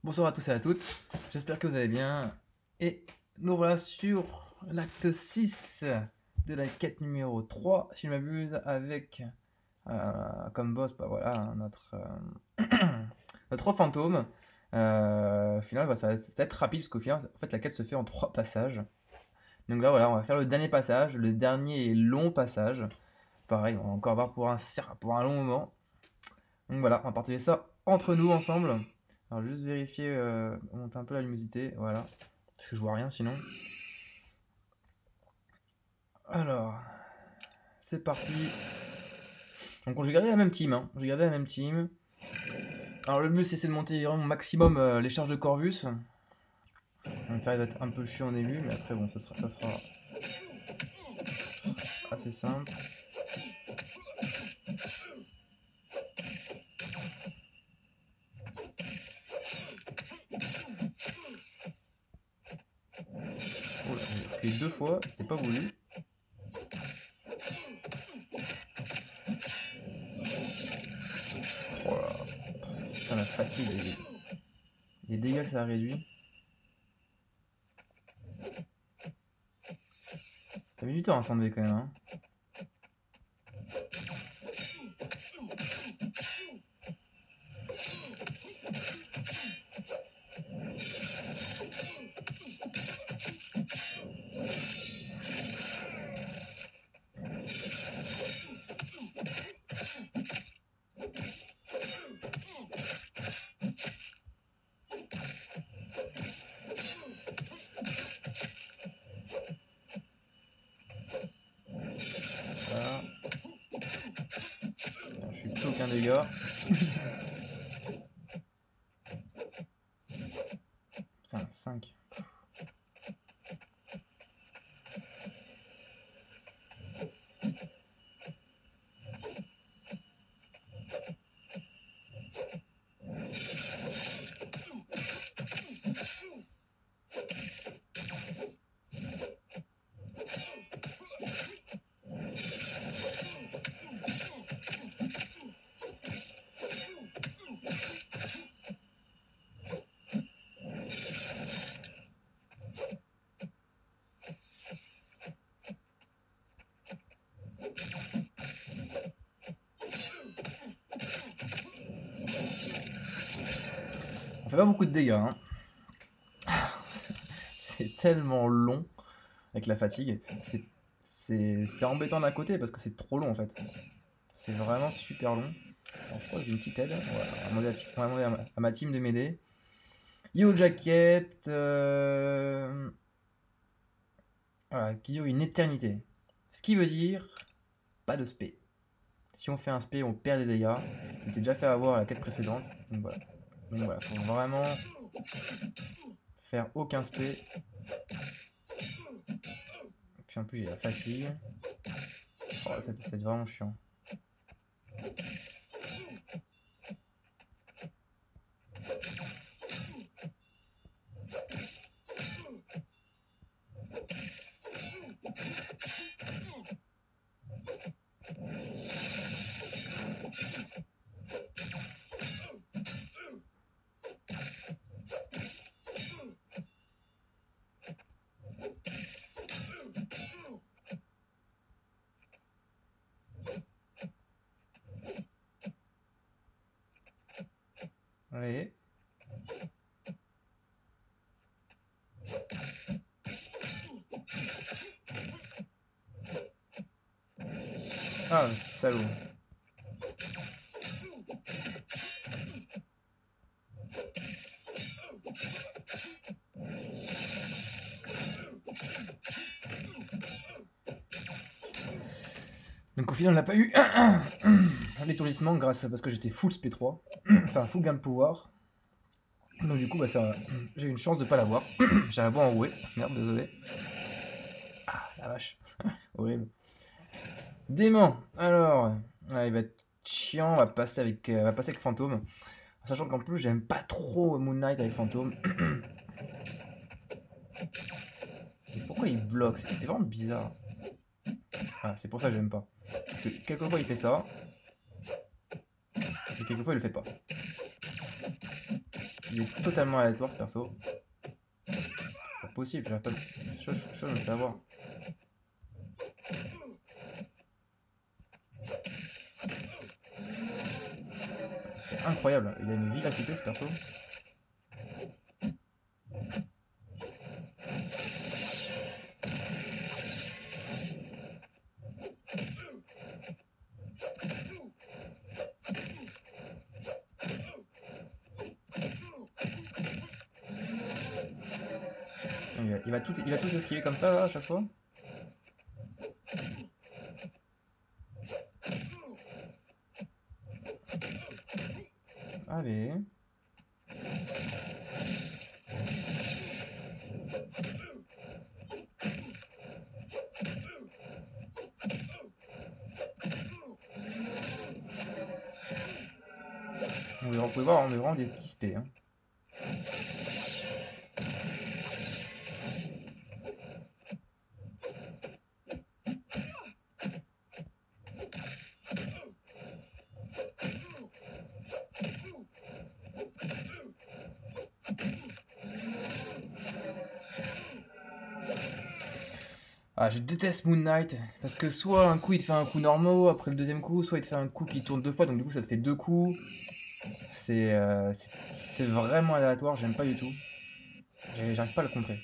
Bonsoir à tous et à toutes, j'espère que vous allez bien. Et nous voilà sur l'acte 6 de la quête numéro 3, si je ne m'abuse, avec comme boss voilà, notre fantôme. Au final, ça va être rapide parce qu'au final, en fait, la quête se fait en 3 passages. Donc là, voilà, on va faire le dernier passage, le dernier et long passage. Pareil, on va encore voir pour un long moment. Donc voilà, on va partager ça entre nous ensemble. Alors juste vérifier, monter un peu la luminosité, voilà. Parce que je vois rien sinon. Alors, c'est parti. Donc j'ai gardé la même team, hein. J'ai gardé la même team. Alors le but c'est de monter vraiment au maximum les charges de Corvus. Donc ça va être un peu chiant au début, mais après bon, ça fera assez simple. Oh là, j'ai appuyé 2 fois, c'était pas voulu. Oh là, putain la fatigue, les dégâts que ça a réduit. Ça met du temps à s'enlever quand même, hein. Voilà. Je suis plus aucun dégât. Putain, 5. On fait pas beaucoup de dégâts, hein. C'est tellement long avec la fatigue. C'est embêtant d'un côté parce que c'est trop long en fait. C'est vraiment super long. Alors, je crois que j'ai une petite aide. Voilà, on va demander à ma team de m'aider. Yo Jacket. Voilà, qui dure une éternité. Ce qui veut dire pas de spé. Si on fait un spé, on perd des dégâts. Je m'étais déjà fait avoir à la quête précédente. Donc voilà, faut vraiment faire aucun spé. Puis en plus j'ai la fatigue. Oh, ça va être vraiment chiant. Allez. Ah, salaud. Donc au final on n'a pas eu un étourdissement grâce parce que j'étais full SP3. Enfin full gain de pouvoir. Donc du coup bah, j'ai eu une chance de pas l'avoir. J'ai la voix enrouée. Merde, désolé. Ah la vache. Horrible. Dément. Alors, il va être chiant. On va passer avec Fantôme. Sachant qu'en plus j'aime pas trop Moon Knight avec Fantôme. Mais pourquoi il bloque? C'est vraiment bizarre. Ah, c'est pour ça que j'aime pas. Parce que quelquefois il fait ça. Et quelquefois il le fait pas. Il est totalement aléatoire ce perso. C'est pas possible, j'arrive pas. Je me fais avoir. C'est incroyable, il a une vivacité ce perso. Il va tout esquiver comme ça là, à chaque fois. Allez. Vous pouvez voir, on est vraiment des petits spés. Hein. Ah, je déteste Moon Knight, parce que soit un coup il te fait un coup normaux, après le deuxième coup, soit il te fait un coup qui tourne 2 fois, donc du coup ça te fait 2 coups. C'est vraiment aléatoire, j'aime pas du tout. J'arrive pas à le contrer.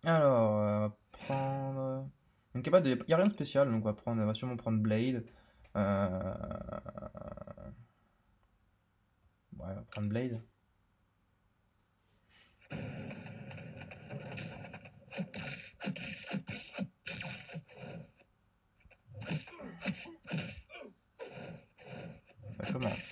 Alors, on va prendre... Donc y a rien de spécial, donc on va sûrement prendre Blade. Ouais, on va prendre Blade. Ça commence.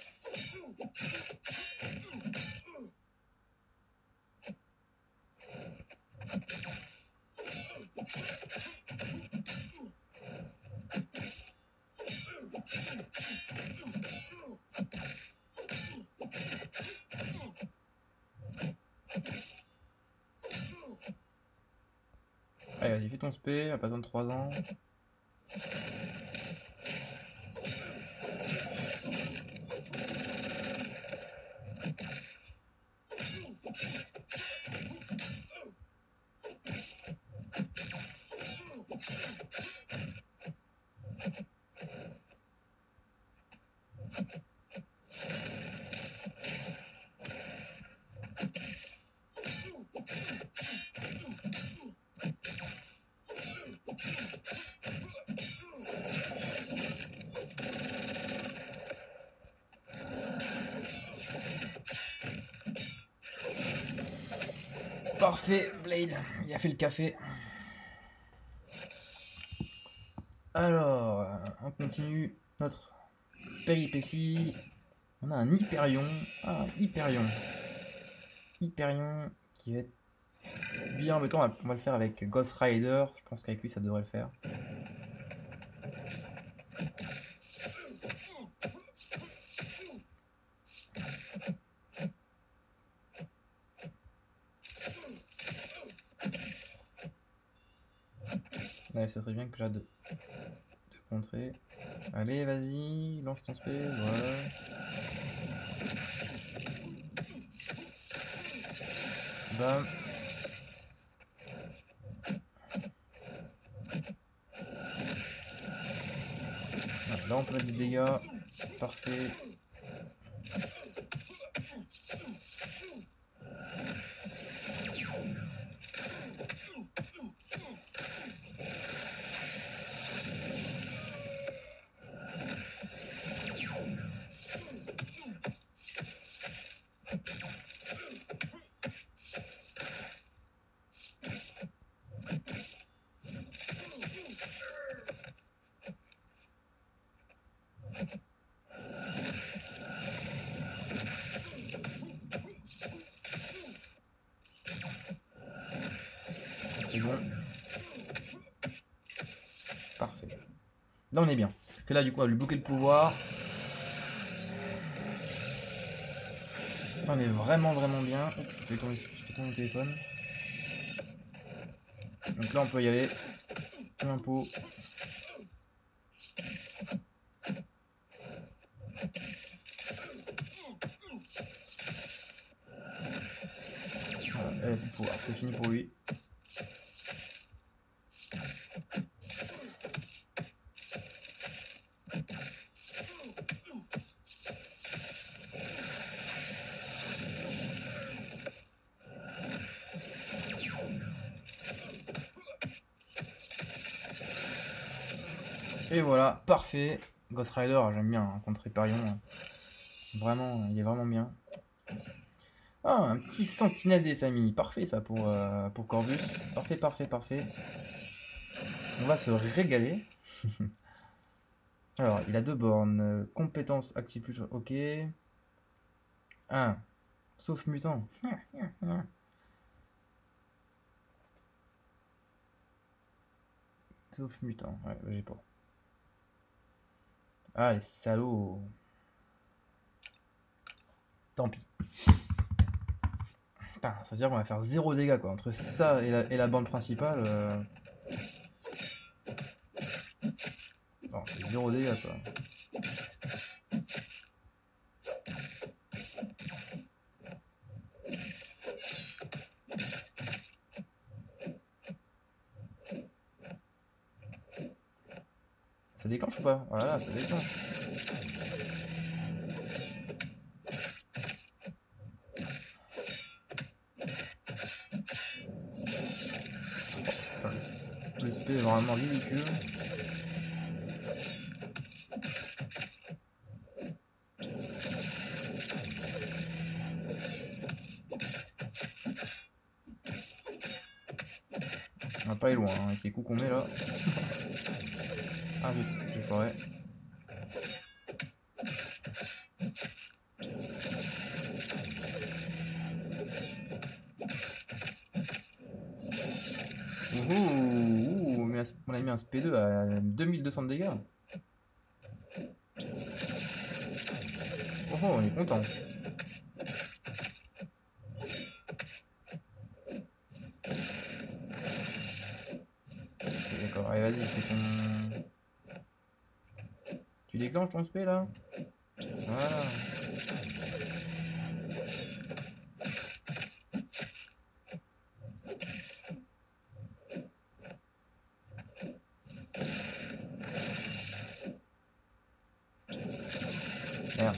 Allez, vas-y, fais ton spé, à pas besoin de 3 ans. Parfait, Blade, il a fait le café. Alors, on continue notre péripétie. On a un Hyperion. Ah, un Hyperion. Hyperion qui va être bien embêtant. On va le faire avec Ghost Rider. Je pense qu'avec lui, ça devrait le faire. Ouais, ça serait bien que j'aide de contrer. Allez, vas-y, lance ton spé. Voilà. Bam. Voilà, là, on peut mettre des dégâts. Parfait. C'est bon. Parfait. Là, on est bien. Parce que là, du coup, on va lui bloquer le pouvoir. Là, on est vraiment, vraiment bien. Oups, je fais tomber le téléphone. Donc là, on peut y aller. Plein pot. Elle a plus de pouvoir, c'est fini pour lui. Et voilà, parfait. Ghost Rider, j'aime bien hein, contre Hyperion. Vraiment, il est vraiment bien. Ah, un petit sentinelle des familles. Parfait ça pour Corvus. Parfait, parfait, parfait. On va se régaler. Alors, il a 2 bornes. Compétences active plus. Ok. 1. Sauf mutant. Sauf mutant. Ouais, j'ai pas. Ah, les salauds. Tant pis. Putain, ça veut dire qu'on va faire 0 dégâts quoi. Entre ça et la bande principale. Non, c'est 0 dégâts quoi. Ça déclenche ou pas? Voilà, ça déclenche. Putain, le SP est vraiment ridicule. On va pas aller loin, hein, avec les coups qu'on met là. Ah zut, j'ai foiré. Ouh, on a mis un SP2 à 2200 de dégâts. Oh, on est content. D'accord, allez vas-y, fais ton... Tu déclenches ton SP là? Voilà. Merde.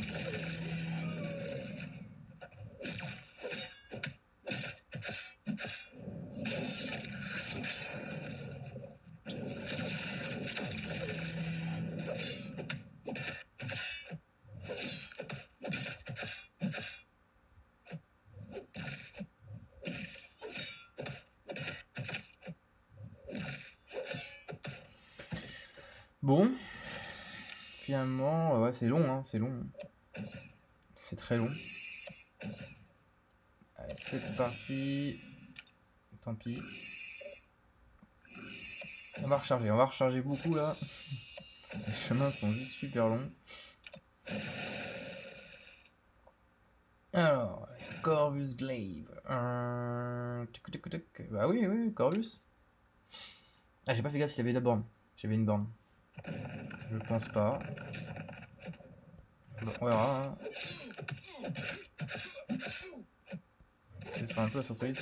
Bon, finalement, ouais, c'est long, hein, c'est long. C'est très long. Allez, c'est parti. Tant pis. On va recharger beaucoup là. Les chemins sont juste super longs. Alors, Corvus Glaive. Bah oui, oui, Corvus. Ah, j'ai pas fait gaffe s'il y avait 2 bornes. J'avais une borne. Je pense pas. Bon, on verra. Hein. Ce sera un peu la surprise.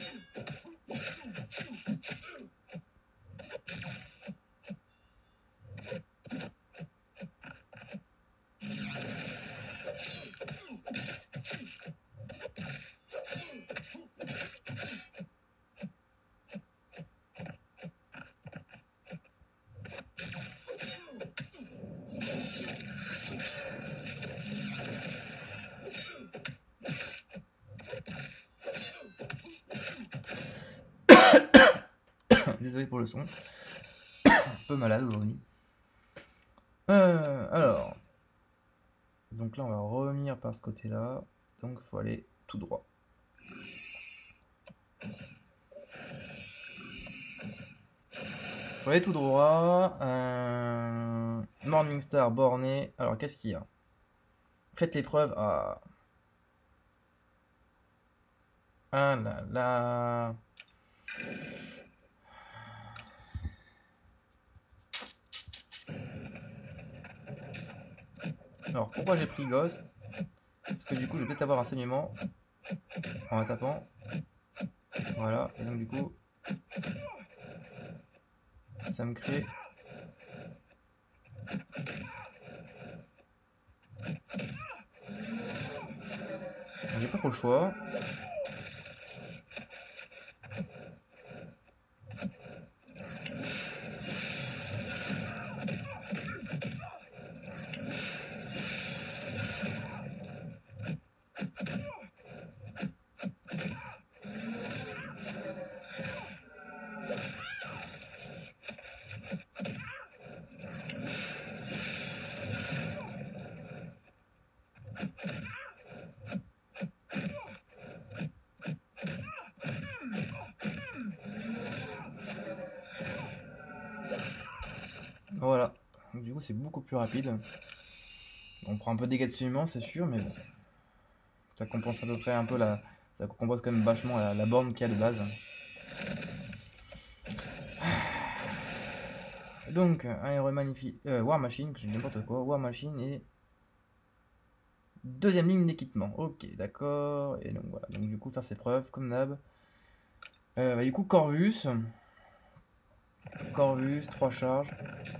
Désolé pour le son. Un peu malade aujourd'hui. Alors. Donc là, on va revenir par ce côté-là. Donc, il faut aller tout droit. Faut aller tout droit. Morningstar borné. Alors, qu'est-ce qu'il y a? Faites l'épreuve. Ah. Ah là là. Alors, pourquoi j'ai pris Ghost? Parce que du coup, je vais peut-être avoir un saignement en la tapant. Voilà, et donc du coup, ça me crée... J'ai pas trop le choix. Voilà, donc, du coup c'est beaucoup plus rapide. On prend un peu de dégâts de ciment, c'est sûr, mais bon, ça compense à peu près un peu la... Ça compense quand même vachement la borne qu'il y a de base. Donc, un héros magnifique... War Machine, que j'ai n'importe quoi, War Machine et... Deuxième ligne d'équipement, ok, d'accord, et donc voilà, donc du coup faire ses preuves, comme d'hab. Du coup, Corvus, 3 charges.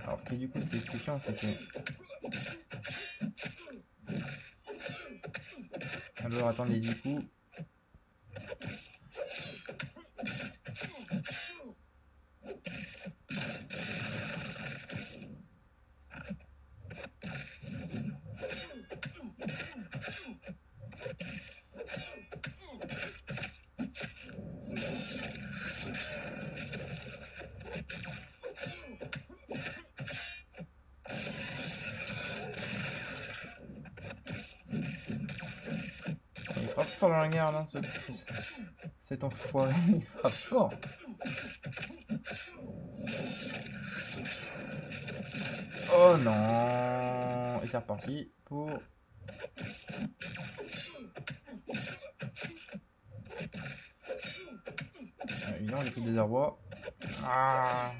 Alors ce qui du coup c'est chiant, c'est que... Alors attendez, du coup... Il frappe fort dans la garde, hein, cet enfoiré, il frappe fort. Oh non. Et c'est reparti pour... Évidemment, j'ai pris des arbois. Ah.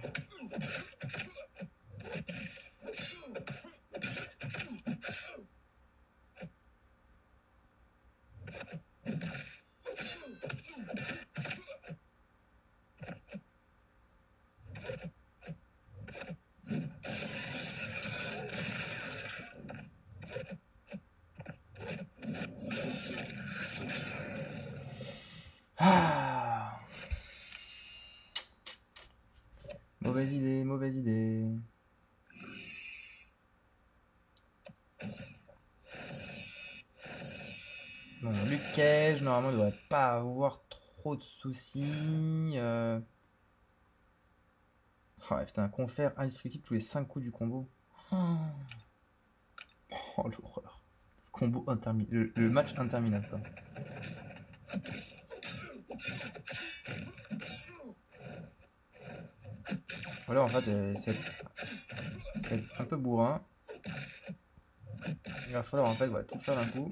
Ah. Mauvaise idée, mauvaise idée. Bon, Luke Cage, normalement, ne devrait pas avoir trop de soucis. Oh, putain, confère indestructible tous les 5 coups du combo. Oh, l'horreur. Combo interminable. Le match interminable, quoi. Voilà, en fait, c'est un peu bourrin. Il va falloir, en fait, ouais, tout faire d'un coup.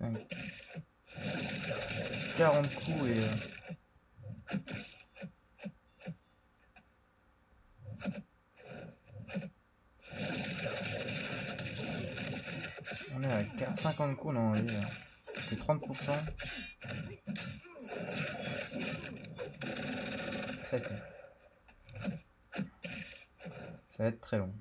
Putain, 40 coups et... On est à 50 coups, non, c'est 30%. Ça va être très long.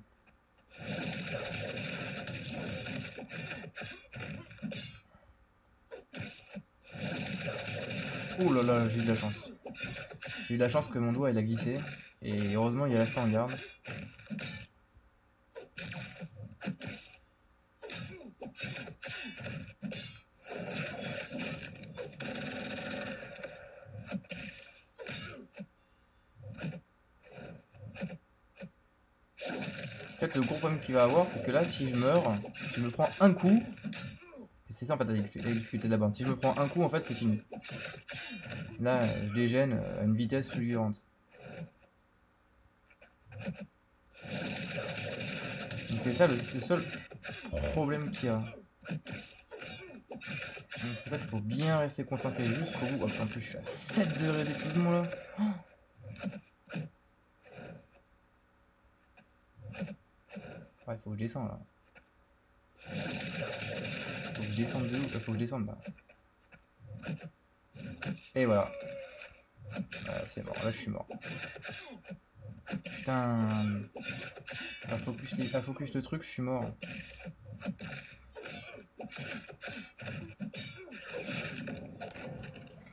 Ouh là là, j'ai eu de la chance. J'ai eu de la chance que mon doigt il a glissé. Et heureusement il est resté en garde. En fait le gros problème qu'il va avoir c'est que là si je meurs, je me prends un coup. C'est ça en fait la difficulté de la borne. Si je me prends un coup, en fait, c'est fini. Là, je dégène à une vitesse fulgurante. Donc c'est ça le seul problème qu'il y a. C'est pour ça qu'il faut bien rester concentré jusqu'au bout. Oh, en plus, je suis à 7 degrés d'épuisement là. Ouais, il faut que je descende là. Faut que je descende de où? Faut que je descende là. Et voilà. C'est mort, là je suis mort. Putain. À focus le truc, je suis mort.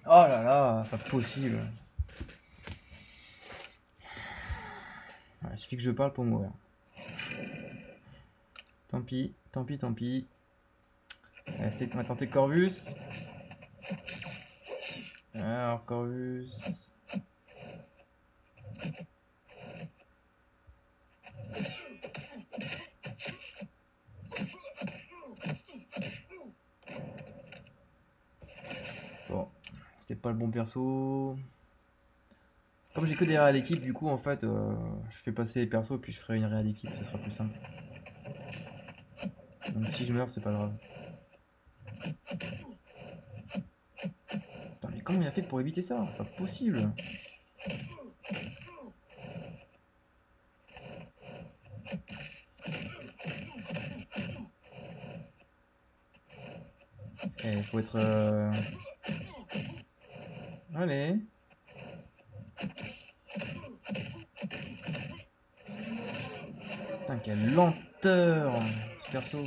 Oh là là, pas possible. Ouais, il suffit que je parle pour mourir. Tant pis, tant pis, tant pis. On va tenter Corvus. Alors, Corvus. Bon, c'était pas le bon perso. Comme j'ai que des réels d'équipe, du coup, en fait, je fais passer les persos, puis je ferai une réelle d'équipe, ce sera plus simple. Donc si je meurs, c'est pas grave. Putain, mais comment il a fait pour éviter ça? C'est pas possible. Il faut être... Allez. Putain, quelle lenteur, ce perso.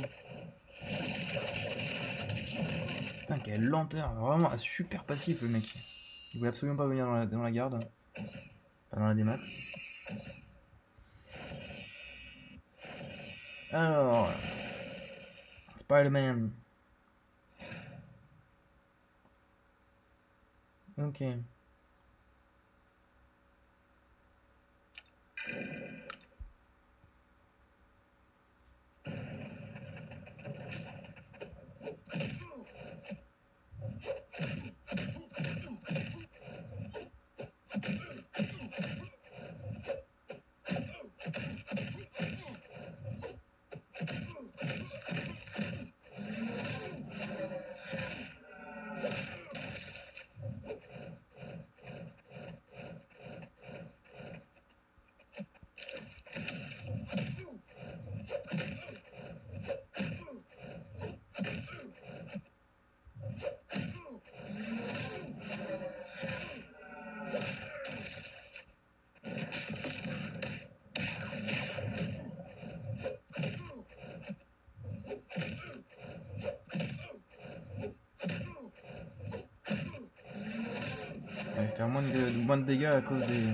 Putain, quelle lenteur. Vraiment un super passif, le mec. Il voulait absolument pas venir dans la garde. Pas dans la démat. Alors... Spider-Man. Ok. Il va faire moins de dégâts à cause des...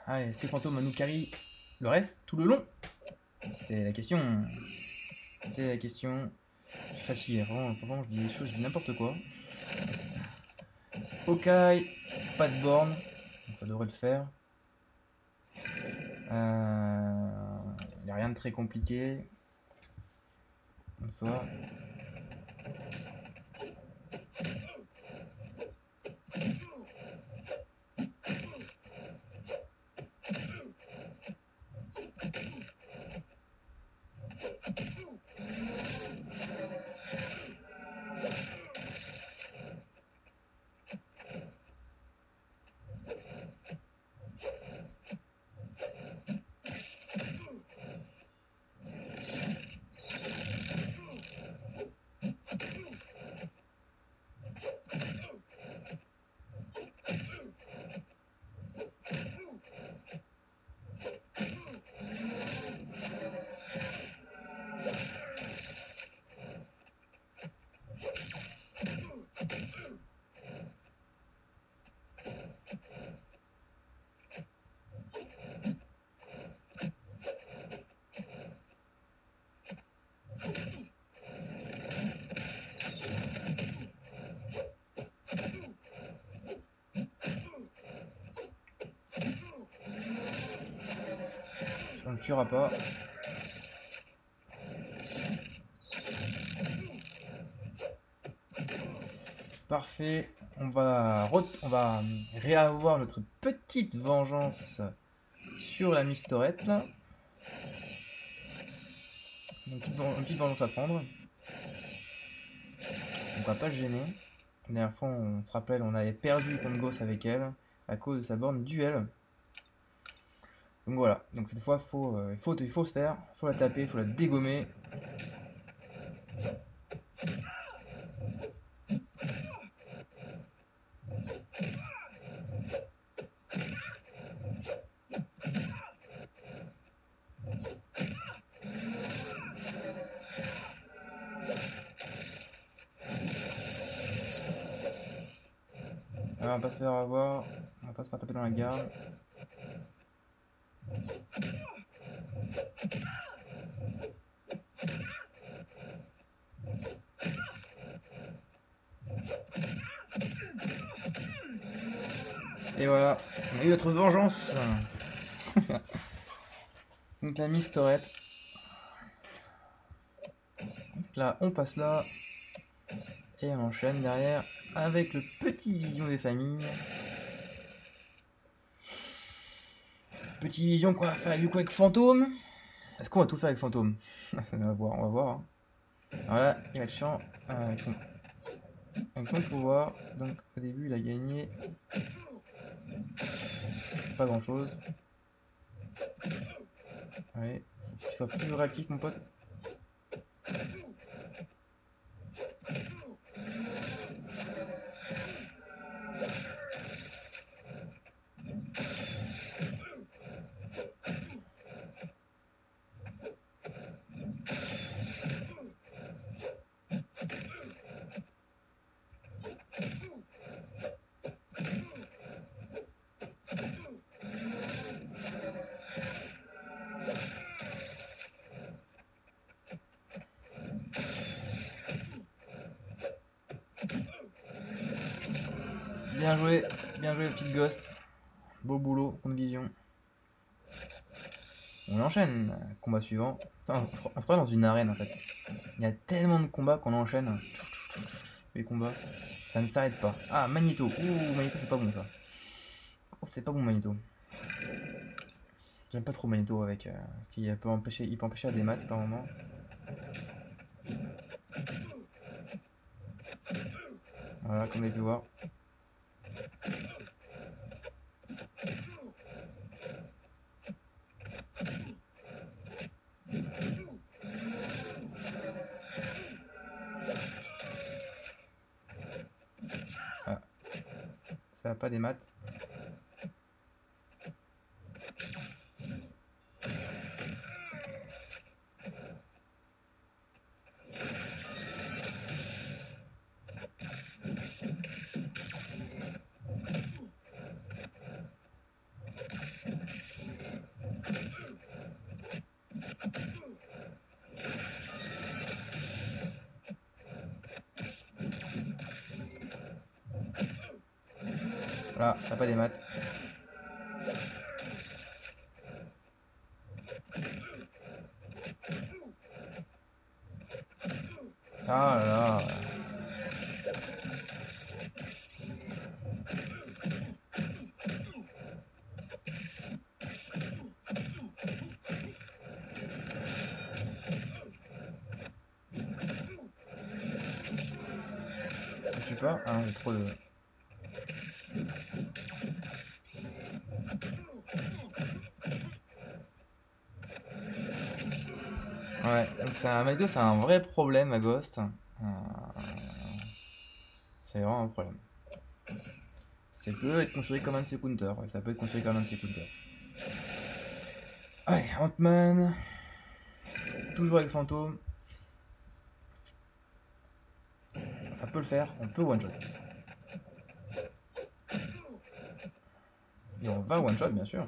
Allez, est-ce que Fantôme va nous carry le reste tout le long? C'est la question. C'est la question. Je suis fatigué, vraiment, je dis des choses, je dis n'importe quoi. Ok, pas de borne, ça devrait le faire. Il n'y a rien de très compliqué. En soi. le tuera pas. Parfait. On va réavoir notre petite vengeance sur la mistorette là. Une petite vengeance à prendre. On va pas le gêner. La dernière fois, on se rappelle, on avait perdu contre Ghost avec elle à cause de sa borne duel. Donc voilà, donc cette fois il faut se faire, il faut la taper, il faut la dégommer. Alors, on va pas se faire avoir, on va pas se faire taper dans la garde. Et voilà, on a eu notre vengeance. Donc la mistorette. Là, on passe là. Et on enchaîne derrière avec le petit vision des familles. Petit vision qu'on va faire du coup avec Fantôme. Est-ce qu'on va tout faire avec Fantôme? On va voir, on va voir. Hein. Alors là, il va être chiant avec son pouvoir. Donc au début, il a gagné pas grand chose. Allez, faut que tu sois plus réactif, mon pote. Bien joué, petite Ghost. Beau boulot contre Vision. On enchaîne. Combat suivant. Putain, on se croit dans une arène en fait. Il y a tellement de combats qu'on enchaîne. Les combats. Ça ne s'arrête pas. Ah, Magneto. Ouh, Magneto, c'est pas bon ça. Oh, c'est pas bon, Magneto. J'aime pas trop Magneto avec. Parce qu'il peut empêcher à des maths par moment. Voilà, comme vous avez pu voir. Ah. Ça va pas des maths. Voilà, ça va pas des maths. Ah là là. Je sais pas. Ah, j'ai trop de. Ouais, donc Magneto, c'est un vrai problème à Ghost. C'est vraiment un problème. Ça peut être considéré comme un de ses counters. Ouais, ça peut être considéré comme un de ses counters. Allez, Ant-Man. Toujours avec Fantôme. Ça peut le faire, on peut one-shot. Et on va one-shot, bien sûr.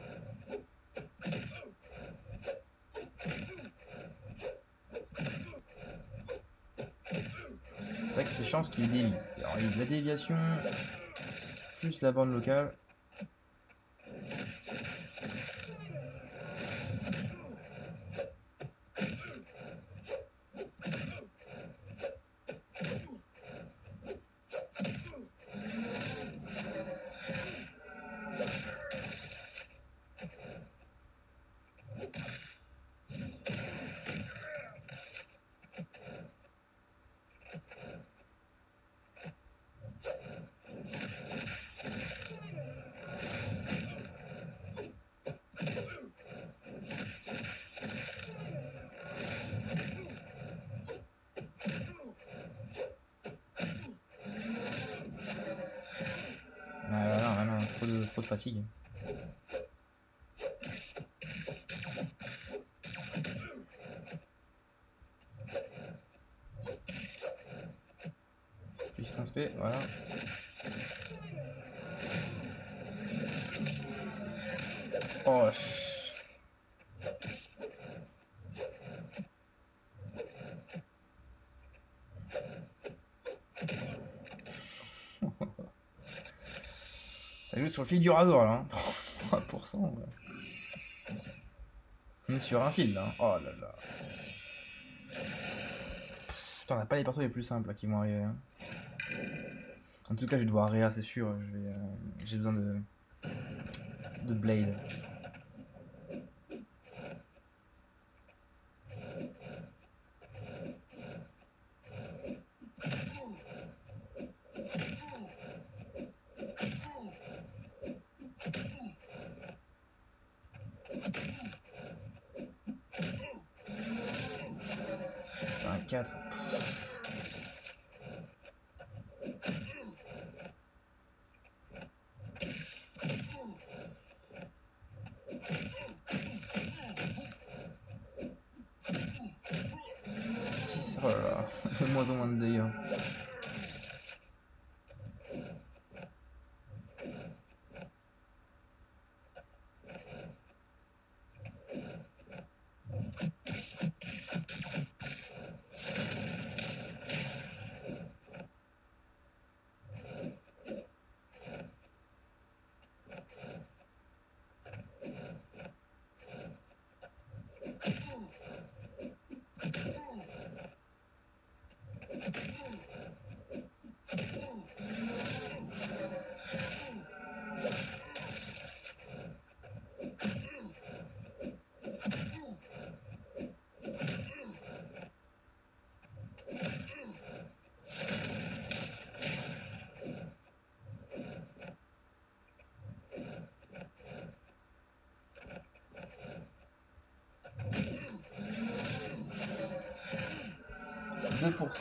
C'est vrai que c'est chance qu'il dévie. Alors, il y a de la déviation, plus la borne locale. trop de fatigue. Puissance P, voilà. Oh, ça joue sur le fil du rasoir là, hein. 3%. Ouais. On est sur un fil là. Hein. Oh là là. Putain, on n'a pas les persos les plus simples là, qui vont arriver. Hein. En tout cas, je vais devoir Réa, c'est sûr. J'ai besoin de Blade. Un 4. Oh là là, de moins en moins de dégâts.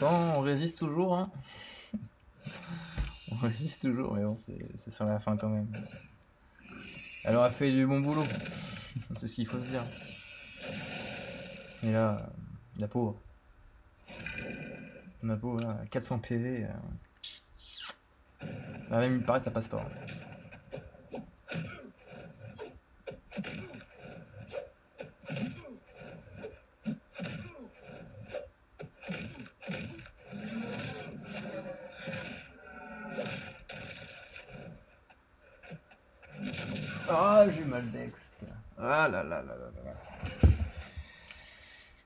On résiste toujours, hein. On résiste toujours, mais bon, c'est sur la fin quand même. Elle aura fait du bon boulot, c'est ce qu'il faut se dire. Et là, la pauvre. La pauvre, là, 400 PV. Là, même il paraît que ça passe pas. Ah, j'ai mal d'ext. Ah là là là là là.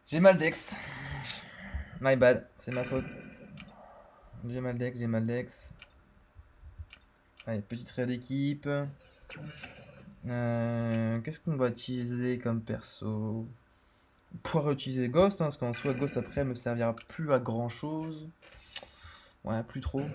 J'ai mal d'ext. My bad, c'est ma faute. J'ai mal d'ex, j'ai mal d'ex. Allez, petite raid d'équipe. Qu'est-ce qu'on va utiliser comme perso? On pourra utiliser Ghost, hein, parce qu'en soi, Ghost après me servira plus à grand chose. Ouais, plus trop.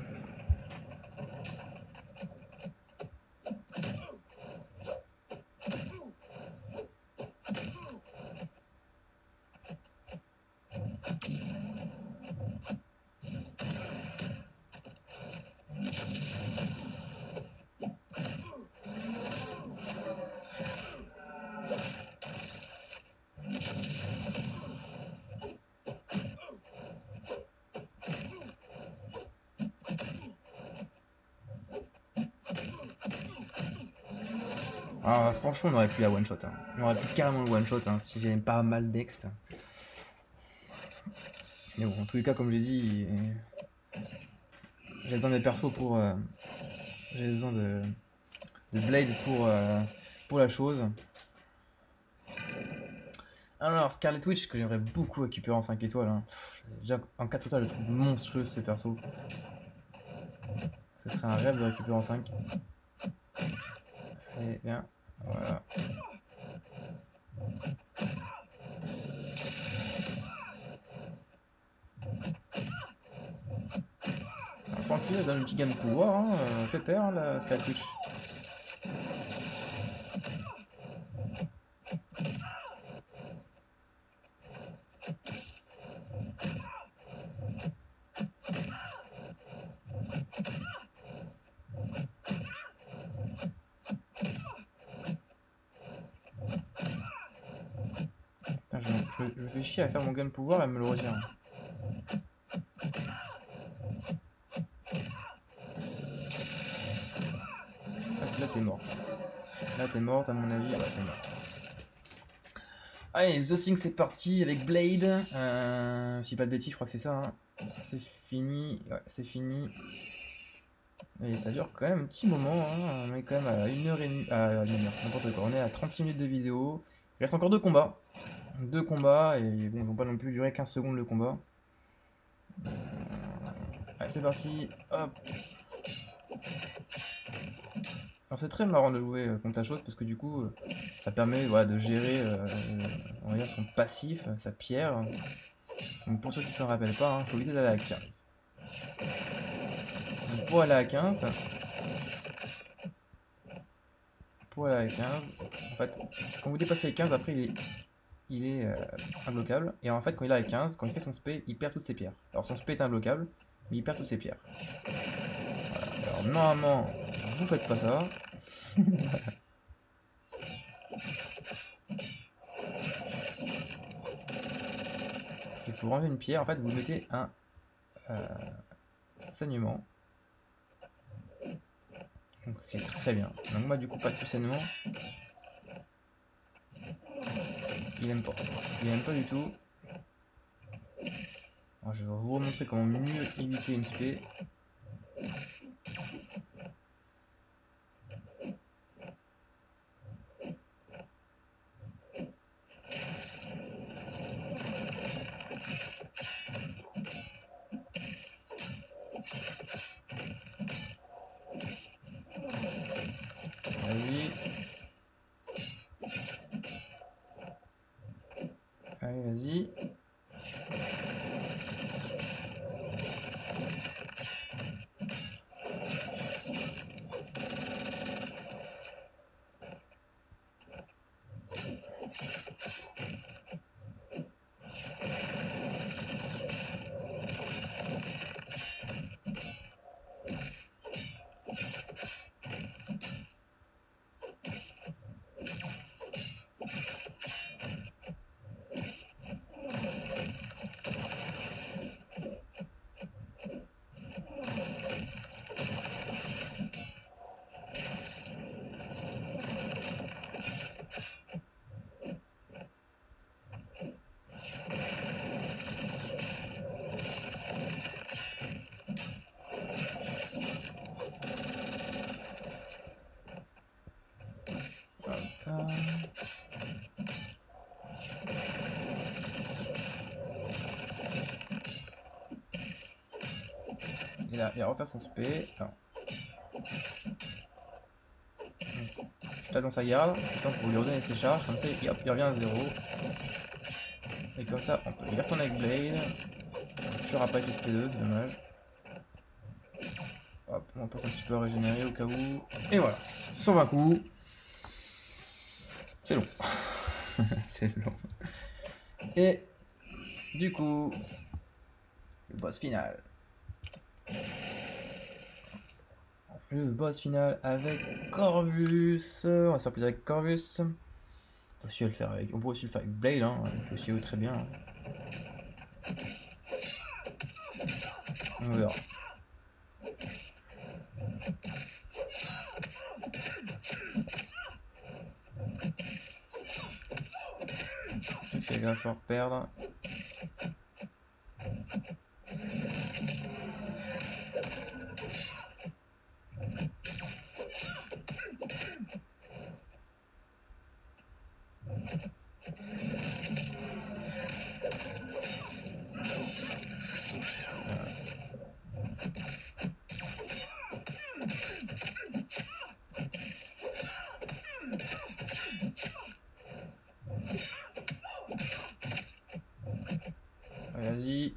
Ah, franchement, on aurait pu la one shot. Hein. On aurait pu carrément le one shot hein, si j'avais pas mal d'ext. Mais bon, en tous les cas, comme j'ai dit, j'ai besoin des persos pour. J'ai besoin de Blade pour la chose. Alors, Scarlet Witch, que j'aimerais beaucoup récupérer en 5 étoiles. Hein. Déjà, en 4 étoiles, je trouve monstrueux ce perso. Ce serait un rêve de récupérer en 5. Et bien, voilà. Alors, tranquille, elle donne une petite gamme de pouvoir, hein, pépère, hein, la Scarlet Witch. Je me fais chier à faire mon gun pouvoir et elle me le retient. Là t'es mort. Là t'es morte à mon avis. Ouais, t'es morte. Allez, The Thing c'est parti avec Blade. Si pas de bêtises, je crois que c'est ça. Hein. C'est fini. Ouais, c'est fini. Et ça dure quand même un petit moment. Hein. On est quand même à 1h30. À 1h, n'importe quoi. On est à 36 minutes de vidéo. Il reste encore 2 combats. 2 combats. Et bon, ils vont pas non plus durer 15 secondes le combat. Allez, c'est parti. Hop. Alors c'est très marrant de jouer contre la chose parce que du coup ça permet voilà, de gérer on va dire son passif, sa pierre. Donc pour ceux qui s'en rappellent pas, il faut éviter d'aller à 15. Donc pour aller à 15, en fait quand vous dépassez les 15 après il est imbloquable. Et en fait quand il est à 15, quand il fait son spé, il perd toutes ses pierres. Alors son spé est imbloquable, mais il perd toutes ses pierres. Voilà. Alors normalement vous faites pas ça. Et pour enlever une pierre, en fait, vous mettez un saignement. Donc c'est très bien. Donc moi, du coup, pas de saignement. Il aime pas. Il aime pas du tout. Alors, je vais vous remontrer comment mieux éviter une spé. Vas-y. Allez, vas-y. Hop. Il va refaire son spé. Alors. Je tape dans sa garde, pour lui redonner ses charges, comme ça il revient à 0. Et comme ça, on peut y retourner avec Blade. On ne tuera pas avec SP2, c'est dommage. Hop, on passe un petit peu à régénérer au cas où. Et voilà, 120 coups. C'est long. C'est long. Et du coup, le boss final. Le boss final avec Corvus. On va se faire plaisir avec Corvus. On peut aussi le faire avec, on pourrait aussi le faire avec Blade, hein, qui est aussi très bien. On verra. Il va falloir perdre. Vas-y.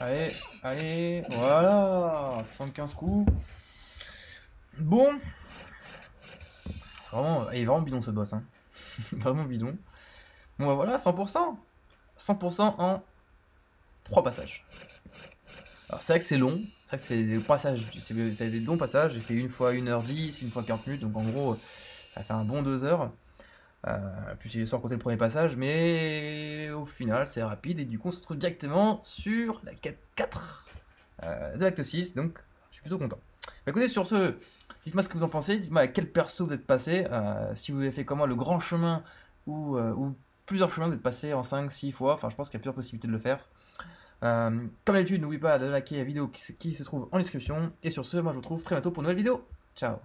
Allez, allez, voilà, 75 coups. Bon. Vraiment, il est vraiment bidon ce boss, hein. Vraiment bidon. Bon bah voilà, 100%. 100% en 3 passages. Alors c'est vrai que c'est long, c'est vrai que c'est des passages, c'est des longs passages, j'ai fait une fois 1h10, une fois 40 minutes, donc en gros ça fait un bon 2 heures. Plus il est sans compter le premier passage, mais au final c'est rapide et du coup on se retrouve directement sur la quête 4 de l'acte 6, donc je suis plutôt content. Bah, écoutez, sur ce, dites-moi ce que vous en pensez, dites-moi à quel perso vous êtes passé, si vous avez fait comment le grand chemin ou plusieurs chemins, vous êtes passé en 5-6 fois, enfin je pense qu'il y a plusieurs possibilités de le faire. Comme d'habitude, n'oubliez pas de liker la vidéo qui se trouve en description, et sur ce, moi je vous retrouve très bientôt pour une nouvelle vidéo. Ciao.